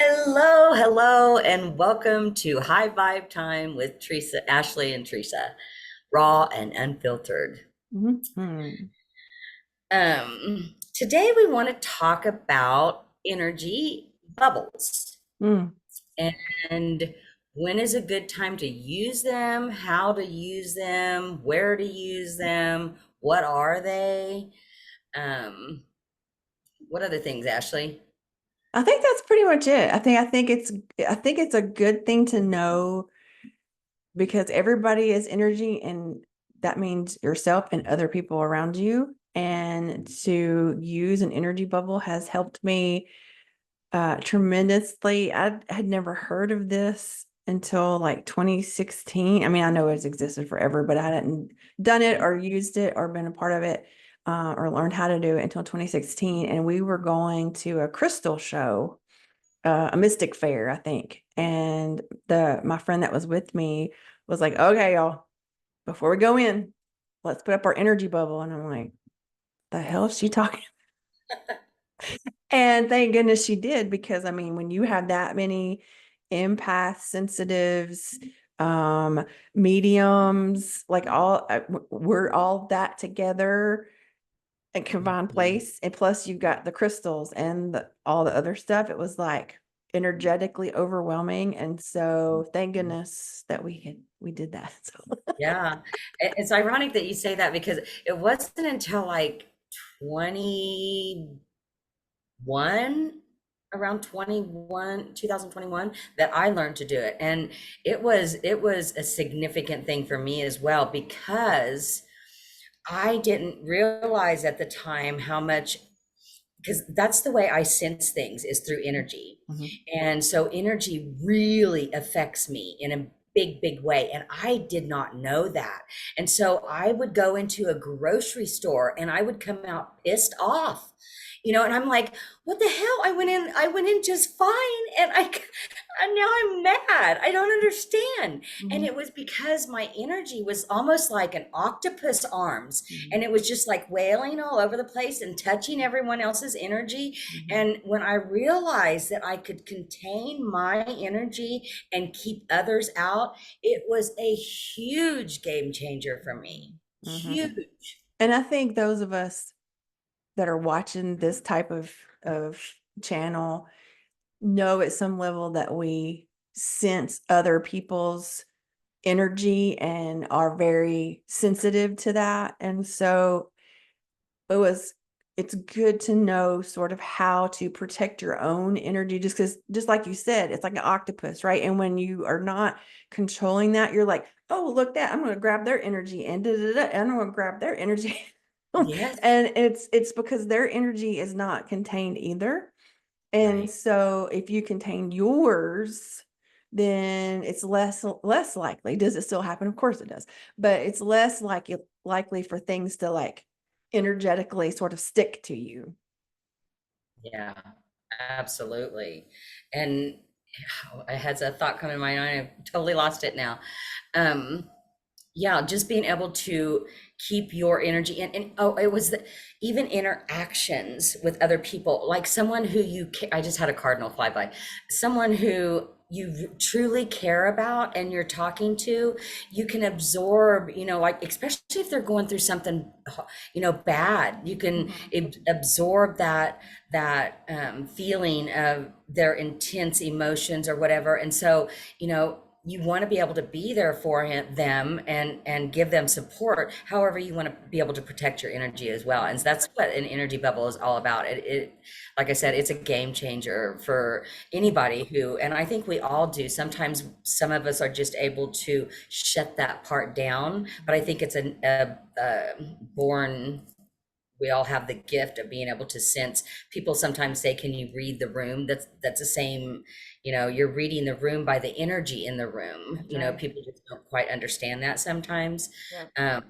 Hello, hello, and welcome to High Vibe Time with Teresa, Ashley, and Teresa, raw and unfiltered. Mhm. Today we want to talk about energy bubbles Mm. and when is a good time to use them, how to use them, where to use them, what are they? Um, what other things, Ashley? I think that's pretty much it. I think it's a good thing to know because everybody is energy, and that means yourself and other people around you. And to use an energy bubble has helped me tremendously. I had never heard of this until like 2016. I mean, I know it's existed forever, but I hadn't done it or used it or been a part of it or learned how to do it until 2016. And we were going to a crystal show, a mystic fair, I think. And the my friend that was with me was like, "Okay, y'all, before we go in, let's put up our energy bubble." And I'm like, "The hell is she talking?" And thank goodness she did, because I mean, when you have that many empath sensitives, um, mediums, like we're all that together in combined Mhm. place. And plus you've got the crystals and all the other stuff. It was like energetically overwhelming. And so thank goodness that we did that. So Yeah, it's ironic that you say that because it wasn't until like 21, around 2021, that I learned to do it. And it was a significant thing for me as well because I didn't realize at the time how much, because that's the way I sense things is through energy. Mhm. And so energy really affects me in a big, big way. And I did not know that. And so I would go into a grocery store and I would come out pissed off, and I'm like, what the hell? I went in just fine. And and now I'm mad. I don't understand. And Mhm. it was because my energy was almost like an octopus arms, Mhm. and it was just like wailing all over the place and touching everyone else's energy. Mhm. And when I realized that I could contain my energy and keep others out, it was a huge game changer for me. Mhm. Huge. And I think those of us that are watching this type of channel know at some level that we sense other people's energy and are very sensitive to that. And so it was it's good to know sort of how to protect your own energy, just because, just like you said, it's like an octopus, right? And when you are not controlling that, you're like, oh, look, that I'm going to grab their energy and da, da, da, and I'm going to grab their energy. Yes. And it's because their energy is not contained either. And Right. so if you contain yours, then it's less likely. Does it still happen? Of course it does. But it's less likely for things to like energetically sort of stick to you. Yeah, absolutely. And I had a thought come in my mind. I've totally lost it now. Um, yeah, just being able to keep your energy and oh, it was even interactions with other people, like someone who I just had a cardinal fly by, someone who you truly care about and you're talking to, you can absorb, like especially if they're going through something, bad, you can Mhm. absorb that feeling of their intense emotions or whatever. And so, you want to be able to be there for them and give them support. However, you want to be able to protect your energy as well. And that's what an energy bubble is all about. It like I said, it's a game changer for anybody who, and I think we all do. Sometimes some of us are just able to shut that part down, but I think it's a born, we all have the gift of being able to sense. People sometimes say, can you read the room? That's the same, you're reading the room by the energy in the room. That's right. People just don't quite understand that sometimes. Yep. um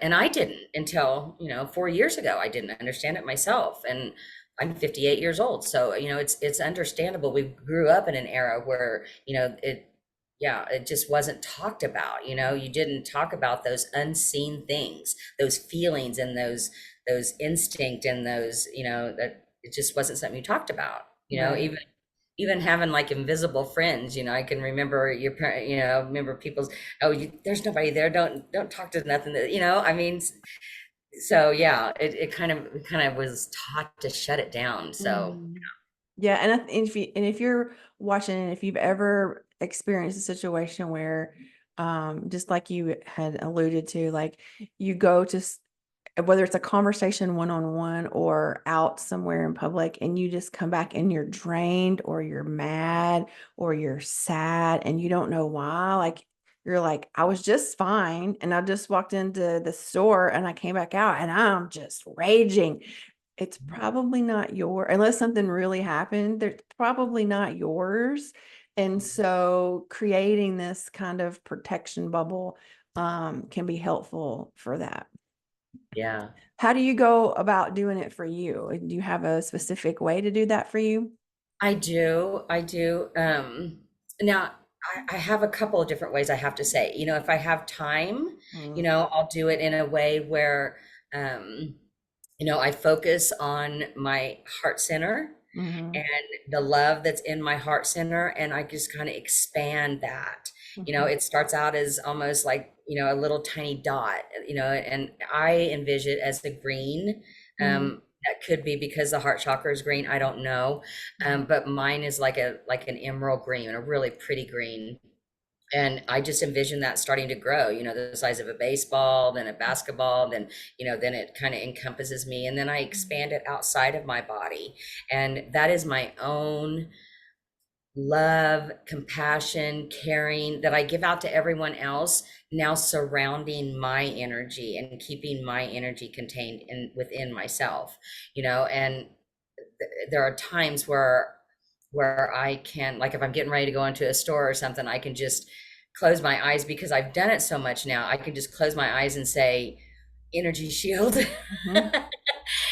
and I didn't until 4 years ago. I didn't understand it myself, and I'm 58 years old, so it's understandable. We grew up in an era where yeah, it just wasn't talked about. You didn't talk about those unseen things, those feelings, and those instinct, and those, that it just wasn't something you talked about, Right. even even having like invisible friends, I can remember your parent, remember people's, oh, there's nobody there. Don't talk to nothing that, I mean, so yeah, it kind of was taught to shut it down. So Mhm. Yeah, and if you're watching, and if you've ever experienced a situation where, just like you had alluded to, like you go to whether it's a conversation one-on-one or out somewhere in public, and you just come back and you're drained or you're mad or you're sad and you don't know why, like you're like, I was just fine and I just walked into the store and I came back out and I'm just raging. It's probably not unless something really happened, they're probably not yours. And so creating this kind of protection bubble can be helpful for that. yeah, How do you go about doing it for you? Do you have a specific way to do that for you? I do. I do. Now I have a couple of different ways I have to say, if I have time, Mm, I'll do it in a way where, um, I focus on my heart center mhm, and the love that's in my heart center, and I just kind of expand that. mhm, It starts out as almost like, a little tiny dot, and I envision it as the green. mhm, That could be because the heart chakra is green, I don't know. mhm, But mine is like an emerald green, a really pretty green. And I just envision that starting to grow, the size of a baseball, then a basketball, then it kind of encompasses me. And then I expand it outside of my body. And that is my own love, compassion, caring that I give out to everyone else, now surrounding my energy and keeping my energy contained within myself, and there are times where I can, like if I'm getting ready to go into a store or something, I can just close my eyes because I've done it so much now. I can just close my eyes and say, energy shield. mhm.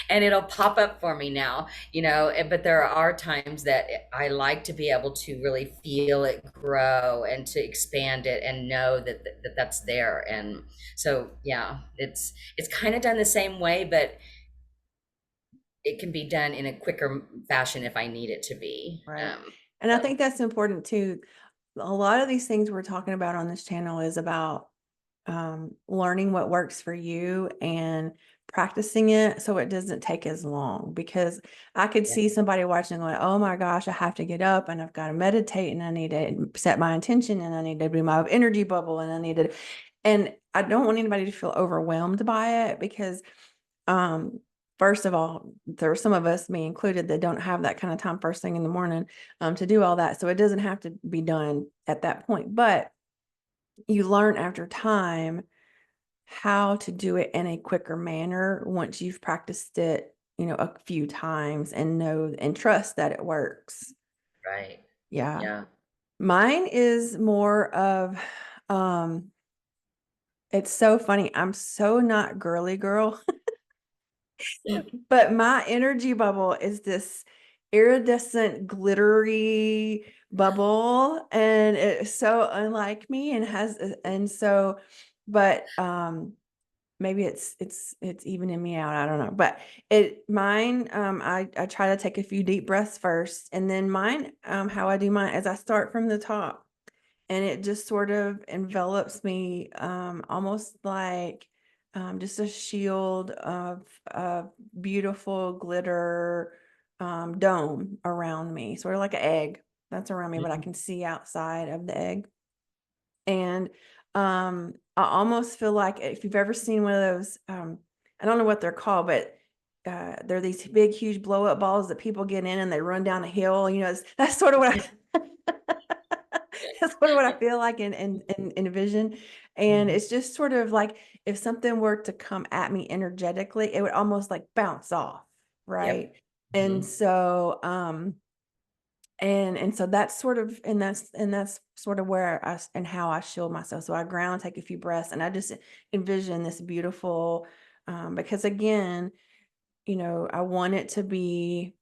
And it'll pop up for me now, but there are times that I like to be able to really feel it grow and to expand it and know that that's there. And so, yeah, it's kind of done the same way, but it can be done in a quicker fashion if I need it to be. Right. And I So think that's important too. A lot of these things we're talking about on this channel is about learning what works for you and practicing it so it doesn't take as long, because I could yeah, see somebody watching going, oh my gosh, I have to get up and I've got to meditate and I need to set my intention and I need to do my energy bubble and I need to, and I don't want anybody to feel overwhelmed by it, because um first of all, there are some of us, me included, that don't have that kind of time first thing in the morning to do all that. So it doesn't have to be done at that point, but you learn after time how to do it in a quicker manner once you've practiced it, a few times and know and trust that it works. right. Yeah. Yeah. Mine is more of um it's so funny. I'm so not girly girl, but my energy bubble is this iridescent glittery bubble, and it's so unlike me and has and so but maybe it's evening me out. I don't know. But mine, I try to take a few deep breaths first. And then mine, how I do mine is I start from the top and it just sort of envelops me, almost like just a shield of beautiful glitter dome around me, sort of like an egg that's around me, but I Mhm. can see outside of the egg. And I almost feel like if you've ever seen one of those, I don't know what they're called, but they're these big, huge blow up balls that people get in and they run down a hill. That's sort of what I that's sort of what I feel like in vision. And Mhm. it's just sort of like if something were to come at me energetically, it would almost like bounce off, right? Yep. And Mhm. so and so that's sort of where and how I shield myself. So I ground, take a few breaths, and I just envision this beautiful, because again, I want it to be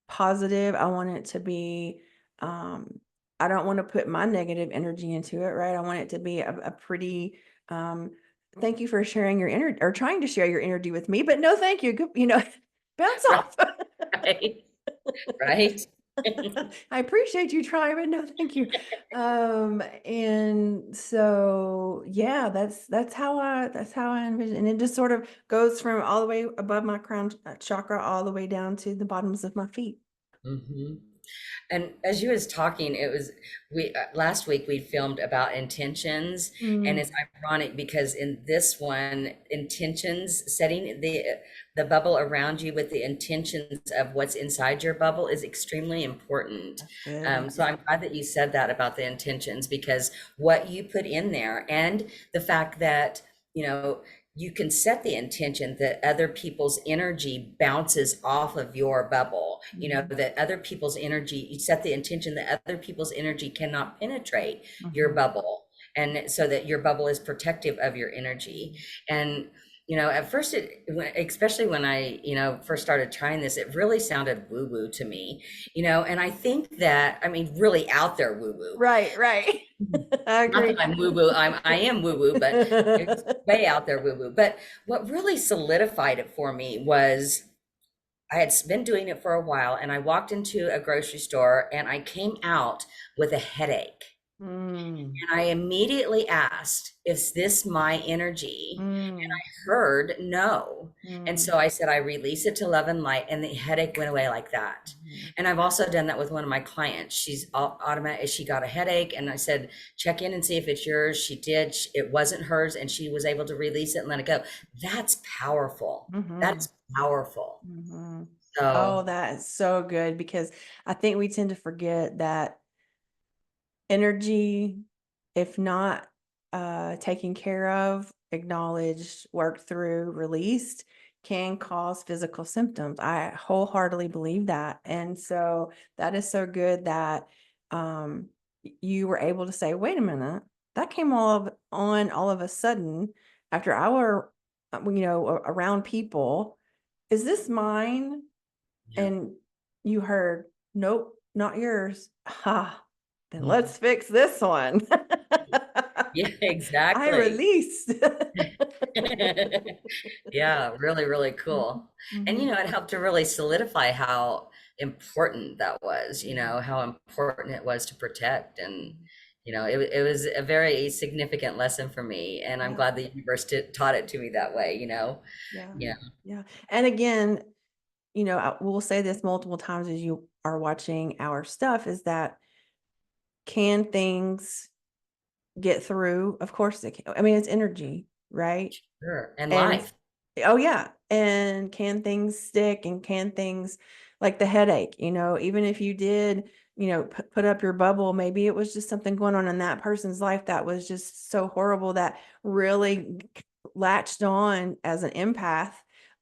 positive. I want it to be, um, I don't want to put my negative energy into it, right? I want it to be a pretty, um, thank you for sharing your energy or trying to share your energy with me, but no, thank you. Bounce Right. off. Right. Right. I appreciate you trying, but no, thank you. And so yeah, that's how I envision, and it just sort of goes from all the way above my crown chakra all the way down to the bottoms of my feet. Mhm. And as you was talking, it was we last week we filmed about intentions, and Mm, it's ironic because in this one, intentions, setting the bubble around you with the intentions of what's inside your bubble is extremely important. that's good. So I'm glad that you said that about the intentions, because what you put in there and the fact that, you know, you can set the intention that other people's energy bounces off of your bubble, you know, Mhm, that other people's energy, you set the intention that other people's energy cannot penetrate your mhm, bubble. And so that your bubble is protective of your energy. And, you know, at first, especially when I, you know, first started trying this, it really sounded woo woo to me, you know, and I think that, I mean, really out there woo woo. right, right. I Not that agree. I'm woo woo, I am woo woo, but it's way out there woo woo. But what really solidified it for me was I had been doing it for a while, and I walked into a grocery store and I came out with a headache. Mm, And I immediately asked, is this my energy? mm, Heard no. And mm, so I said, I release it to love and light, and the headache went away like that. mhm, And I've also done that with one of my clients. She's automatic. She got a headache, and I said, check in and see if it's yours. She did. It wasn't hers, and she was able to release it and let it go. That's powerful. mhm, That's powerful. mhm. Oh, So, that is so good because I think we tend to forget that energy, if not taken care of, acknowledged, worked through, released, can cause physical symptoms. I wholeheartedly believe that. And so that is so good that you were able to say, wait a minute, that came on all of a sudden after I were, around people. Is this mine? yeah. And you heard, nope, not yours. Ha, then Mhm. let's fix this one. Yeah, I exactly. released. Yeah, really, really Mhm, cool. And you mhm, know, it helped to really solidify how important that was, you mhm, know, how important it was to protect. And, mhm. you know, it was a very significant lesson for me. And I'm Yeah, glad the universe taught it to me that way, you know? yeah, Yeah, yeah. And again, we'll say this multiple times as you are watching our stuff is that can things get through? Of course it can. I mean, it's energy, right? sure. And And life. oh yeah, and can things stick and can things like the headache, even if you did, put up your bubble, maybe it was just something going on in that person's life that was just so horrible that really latched on as an empath,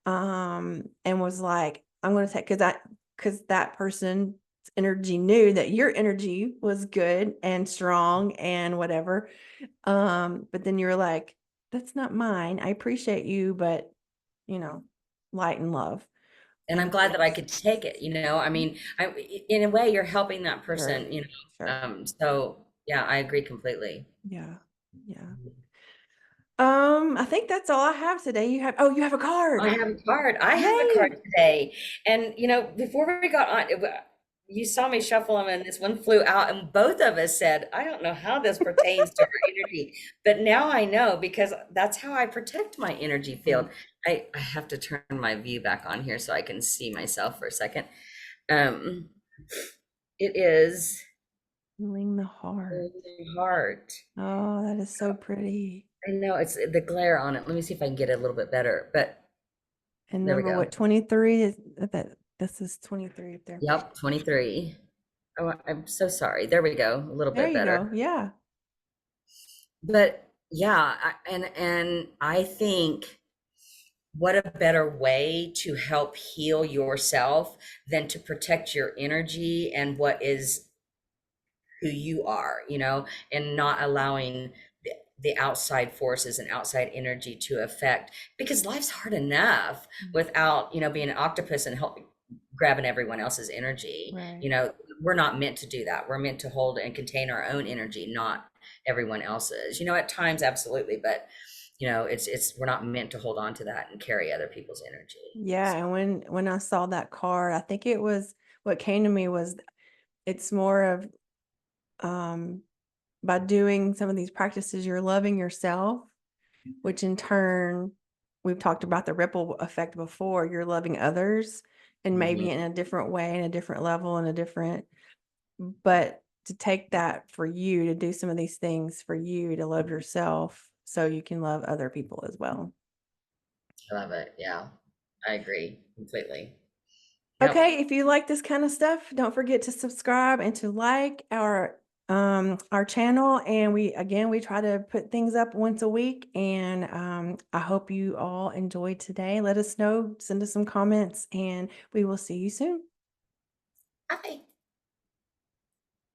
and was like, I'm going to take because that person's energy knew that your energy was good and strong and whatever, but then you're like, that's not mine. I appreciate you, but you know, light and love. And I'm And glad that I could take it, you know? I mean, in a way, you're helping that sure, person, you know? sure. So yeah, I agree completely. Yeah. Yeah. I think that's all I have today. You have a I card. have a card. I have a card Yay. today. And, you know, before we got on, you saw me shuffle them and this one flew out, and both of us said, I don't know how this pertains to our energy, but now I know because that's how I protect my energy Mhm. field. I have to turn my view back on here so I can see myself for a second. Um, it is Healing the heart. heart. Oh, that is so pretty. I know it's the glare on it. Let me see if I can get it a little bit better, but And there we number go. what, 23 is that this is 23 up there. Yep, 23. Oh, I'm so sorry. There we go. A little There bit you better. go. Yeah. But yeah, and I think what a better way to help heal yourself than to protect your energy and what is who you are, you know, and not allowing the outside forces and outside energy to affect, because life's hard enough Mm, without, you know, being an octopus and help grabbing everyone else's energy. right. You know, we're not meant to do that. We're meant to hold and contain our own energy, not everyone else's. You know, at times absolutely, but you know, it's we're not meant to hold on to that and carry other people's energy. Yeah, and when I saw that card, I think it was what came to me was It's more of um, by doing some of these practices, you're loving yourself, which in turn, we've talked about the ripple effect before. You're loving others, and Mhm. maybe in a different way, in a different level, in a different, but to take that for you, to do some of these things for you, to love yourself so you can love other people as well. I love it. Yeah, I agree completely. Yep. Okay, if you like this kind of stuff, don't forget to subscribe and to like our channel. And we try to put things up once a week. And I hope you all enjoyed today. Let us know, send us some comments, and we will see you soon. Bye.